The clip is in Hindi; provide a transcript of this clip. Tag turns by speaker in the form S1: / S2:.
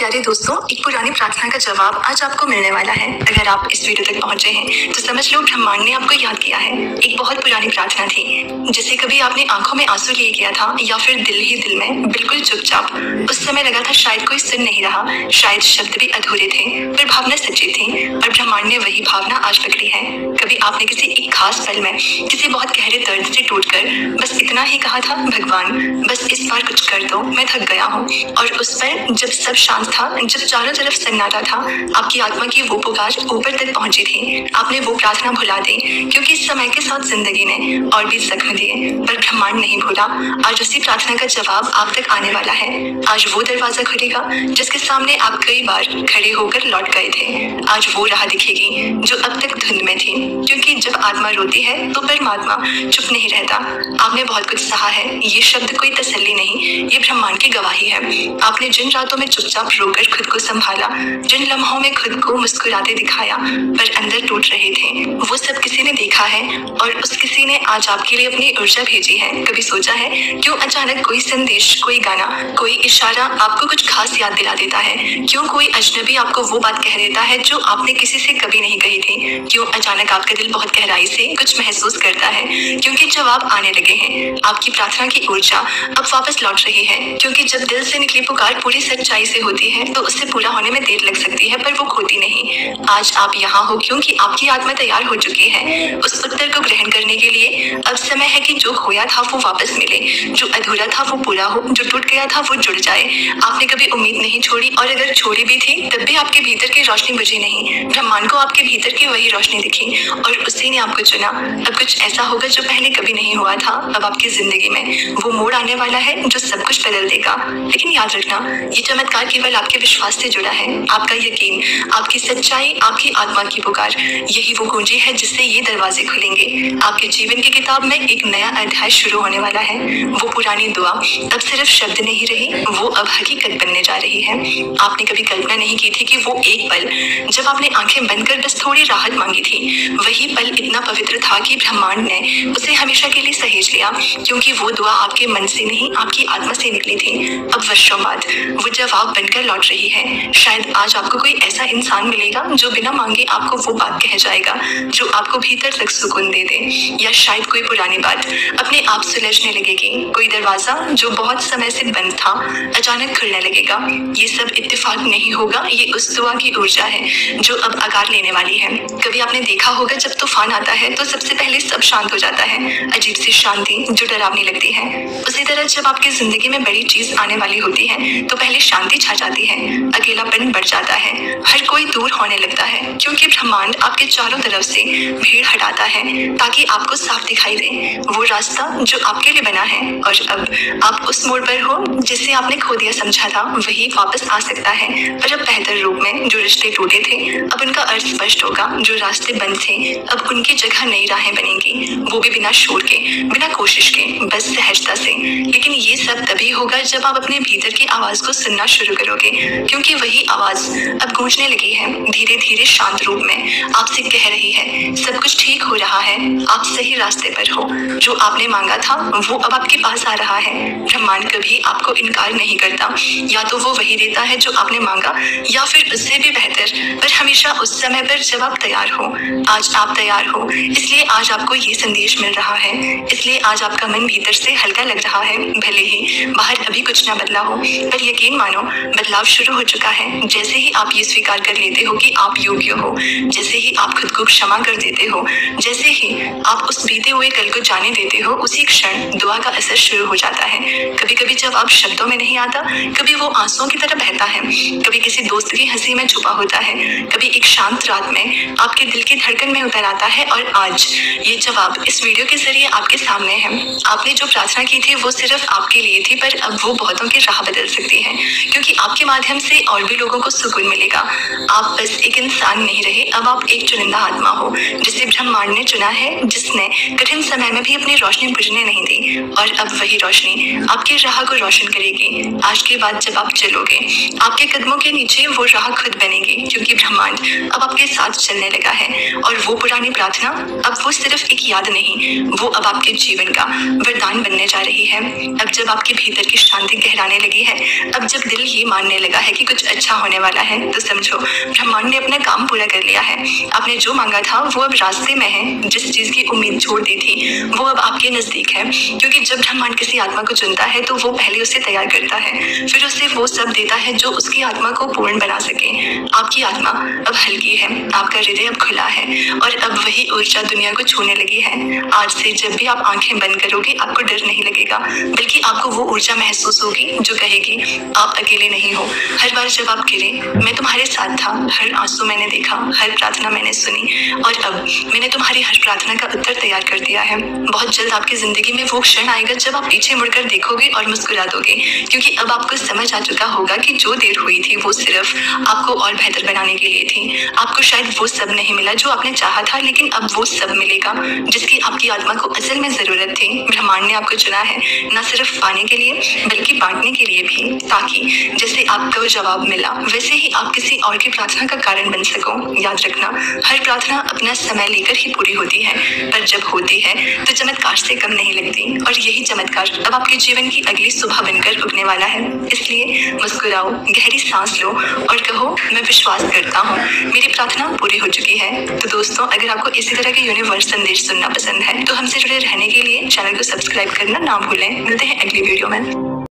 S1: प्यारे दोस्तों, एक पुरानी प्रार्थना का जवाब आज आपको मिलने वाला है। अगर आप इस वीडियो तक पहुंचे हैं तो समझ लो ब्रह्मांड ने आपको याद किया है। एक बहुत पुरानी प्रार्थना थी जिसे कभी आपने आंखों में आंसू लिए किया था या फिर दिल ही दिल में बिल्कुल चुपचाप। उस समय लगा था शायद कोई सुन नहीं रहा, शायद शब्द भी अधूरे थे, पर भावना सच्ची थी और ब्रह्मांड ने वही भावना आज पकड़ी है। कभी आपने किसी एक खास पल में किसी बहुत गहरे दर्द से टूटकर बस इतना ही कहा था, भगवान बस इस बार कुछ कर दो, मैं थक गया हूँ। और उस पर जब सब शांत था, जब चारों तरफ सन्नाटा था, आपकी आत्मा की वो पुकार ऊपर तक पहुंची थी। आपने वो प्रार्थना भुला दी क्योंकि इस समय के साथ जिंदगी ने और भी जख्म दिए, पर ब्रह्मांड नहीं भूला। आज उसी प्रार्थना का जवाब आप तक आने वाला है। आज वो दरवाजा खुलेगा जिसके सामने आप कई बार खड़े होकर लौट गए थे। आज वो राह दिखेगी जो अब तक धुंध में थी, क्योंकि जब आत्मा रोती है तो परमात्मा चुप नहीं रहता। आपने बहुत कुछ सहा है, ये शब्द कोई तसल्ली नहीं, ये ब्रह्मांड की गवाही है। आपने जिन रातों में चुपचाप रोकर खुद को संभाला, जिन लम्हों में खुद को मुस्कुराते दिखाया पर अंदर टूट रहे थे, वो सब किसी ने देखा है और उस किसी ने आज आपके लिए अपनी ऊर्जा भेजी है। कभी सोचा है क्यों अचानक कोई संदेश, कोई गाना, कोई इशारा आपको कुछ खास याद दिला देता है? क्यों कोई अजनबी आपको वो बात कह देता है जो आपने किसी से कभी नहीं कही थी? क्यों अचानक आपका दिल बहुत गहराई से कुछ महसूस करता है? क्योंकि जवाब आने लगे हैं। आपकी प्रार्थना की ऊर्जा अब वापस लौट रही है, क्योंकि जब दिल से निकली पुकार पूरी सच्चाई से होती है तो उससे पूरा होने में देर लग सकती है, पर वो खोती नहीं। आज आप यहाँ हो क्योंकि आपकी आत्मा तैयार हो चुकी है उस उत्तर को ग्रहण करने के लिए। अब समय है कि जो खोया था वो वापस मिले, जो अधूरा था वो पूरा हो, जो टूट गया था वो जुड़ जाए। आपने कभी उम्मीद नहीं छोड़ी, और अगर छोड़ी भी थी तब भी आपके भीतर की रोशनी बुझी नहीं। ब्रह्मांड को आपके भीतर की वही रोशनी दिखी और उसी ने आपको चुना। अब कुछ ऐसा होगा जो पहले कभी नहीं हुआ था। अब आपकी जिंदगी में वो मोड़ आने वाला है जो सब कुछ बदल देगा। लेकिन याद रखना, ये चमत्कार केवल आपके विश्वास से जुड़ा है। आपका यकीन, आपकी सच्चाई, आपकी आत्मा की पुकार, यही वो कुंजी है जिससे ये दरवाजे खुलेंगे। आपके जीवन की किताब में एक नया अध्याय शुरू होने वाला है। वो पुरानी दुआ अब सिर्फ शब्द नहीं रही, वो अब हकीकत बनने जा रही है। आपने कभी कल्पना नहीं की थी कि वो एक पल जब आपने आंखें बंद कर बस थोड़ी राहत मांगी थी, वही पल इतना पवित्र था कि ब्रह्मांड ने उसे हमेशा के लिए सहेज लिया, क्योंकि वो दुआ आपके मन से नहीं, आपकी आत्मा से निकली थी। अब वर्षों बाद वो जवाब बनकर लौट रही है। शायद आज आपको कोई ऐसा इंसान मिलेगा जो बिना मांगे आपको वो बात कह जाएगा जो आपको भीतर तक सुकून दे दे, या शायद कोई पुरानी बात अपने आप सुलझने लगेगी। कोई दरवाजा जो बहुत समय से बंद था अचानक खुलने लगेगा। ये सब इत्तेफाक नहीं होगा, ये उस दुआ की ऊर्जा है जो अब आकार लेने वाली है। कभी आपने देखा होगा जब तूफान आता है तो सबसे पहले सब शांत हो जाता है, अजीब सी शांति जो डरावनी लगती है। उसी तरह जब आपकी जिंदगी में बड़ी चीज आने वाली होती है तो पहले शांति छा जाती है, अकेलापन बढ़ जाता है, हर कोई दूर होने लगता है, क्योंकि ब्रह्मांड आपके चारों तरफ से भीड़ हटाता है ताकि आपको साफ दिखाई दे वो रास्ता जो आपके लिए बना है। और अब आप उस मोड़ पर हो जिसे आपने खो दिया समझा था, वही वापस आ सकता है, पर अब बेहतर रूप में। जो रिश्ते टूटे थे अब उनका अर्थ स्पष्ट होगा, जो रास्ते बंद थे अब उनकी जगह नई राहें बनेंगी, वो भी बिना शोर के, बिना कोशिश के, बस सहजता से। लेकिन ये सब तभी होगा जब आप अपने भीतर की आवाज को सुनना शुरू करोगे, क्योंकि वही आवाज अब गूंजने लगी है, धीरे धीरे शांत रूप में आपसे कह रही है सब कुछ ठीक हो रहा है, आप सही रास्ते पर हो। जो आपने मांगा था वो अब आपके पास आ रहा है। ब्रह्मांड कभी आपको इनकार नहीं करता, या तो वो वही देता है जो आपने मांगा या फिर उससे भी बेहतर, पर हमेशा उस समय पर जब आप तैयार हो। आज आप तैयार हो, इसलिए आज आपको ये संदेश मिल रहा है, इसलिए आज आपका मन भीतर से हल्का लग रहा है। भले ही बाहर अभी कुछ ना बदला हो, पर यकीन मानो बदलाव शुरू हो चुका है। जैसे ही आप ये स्वीकार कर लेते हो कि आप योग्य हो, जैसे ही आप खुद को क्षमा कर देते हो, जैसे ही आप उस बीते हुए कल को जाने देते हो, उसी क्षण दुआ का असर शुरू हो जाता है। कभी कभी जब आप शब्दों में नहीं आता, कभी वो आंसुओं की तरह बहता है, कभी किसी दोस्त की हंसी में छुपा होता है, कभी एक शांत रात में आपके दिल की धड़कन में उतर आता है। और आज ये जवाब इस वीडियो के जरिए आपके सामने है। आपने जो प्रार्थना की थी वो सिर्फ आपके लिए थी, पर अब वो बहुतों की राह बदल सकती है, क्योंकि आपके माध्यम से और भी लोगों को सुकून मिलेगा। आप बस एक इंसान नहीं रहे, अब आप एक चुनिंदा आत्मा हो जिसे ब्रह्मांड ने चुना है, जिसने कठिन समय में भी अपनी रोशनी बुझने नहीं दी, और अब वही रोशनी आपकी राह को रोशन करेगी। आज के बाद जब आप चलोगे, आपके कदमों के नीचे वो राह खुद बनेगी, क्योंकि ब्रह्मांड अब आपके साथ चलने लगा है। और वो पुरानी प्रार्थना अब वो सिर्फ एक याद नहीं, वो अब आपके जीवन का वरदान बनने जा रही है। अब जब आपके भीतर की शांति गहराने लगी है, अब जब दिल ये मानने लगा है कि कुछ अच्छा होने वाला है, तो समझो ब्रह्मांड ने अपना काम पूरा कर लिया है। आपने जो मांगा था वो अब रास्ते में है। जिस चीज की उम्मीद छोड़ दी थी वो अब आपके नजदीक है, क्योंकि जब ब्रह्मांड किसी आत्मा को चुनता है तो वो पहले उसे तैयार करता है, फिर उसे वो सब देता है जो उसकी आत्मा को पूर्ण बना सके। आपकी आत्मा अब हल्की है, आपका हृदय अब खुला है, और अब वही ऊर्जा दुनिया को छूने लगी है। आज से जब भी आप आंखें बंद करोगे, आपको डर नहीं लगेगा, बल्कि आपको वो ऊर्जा महसूस होगी जो कहेगी आप अकेले नहीं हो। हर बार जब आप गिरे, मैं तुम्हारे साथ था, हर आंसू मैंने देखा, हर प्रार्थना मैंने सुनी, और अब मैंने तुम्हारी हर प्रार्थना का उत्तर तैयार कर दिया है। बहुत जल्द आपकी जिंदगी में वो क्षण आएगा जब आप पीछे मुड़कर देखोगे और मुस्कुरा दोगे, क्योंकि अब आपको समझ आ चुका होगा कि जो देर हुई थी वो सिर्फ आपको और बेहतर बनाने के लिए थी। आपको शायद वो सब नहीं मिला जो आपने चाहा था, लेकिन अब वो सब मिलेगा जिसकी आपकी आत्मा को असल में जरूरत थी। ब्रह्मांड ने आपको चुना है, न सिर्फ पाने के लिए बल्कि बांटने के लिए भी, ताकि जैसे आपको जवाब मिला वैसे ही आप किसी और की प्रार्थना का कारण बन सको। याद रखना, हर प्रार्थना अपना समय लेकर ही पूरी होती है, पर जब होती है तो चमत्कार से कम नहीं लगती। और यही चमत्कार अब आपके जीवन की अगली सुबह बनकर उगने वाला है। इसलिए मुस्कुराओ, गहरी सांस लो और कहो मैं विश्वास करता हूँ, मेरी प्रार्थना पूरी हो चुकी है। तो दोस्तों, अगर आपको इसी तरह के यूनिवर्स संदेश सुनना पसंद है तो हमसे जुड़े रहने के लिए चैनल को सब्सक्राइब करना ना भूलें। मिलते हैं अगली वीडियो में।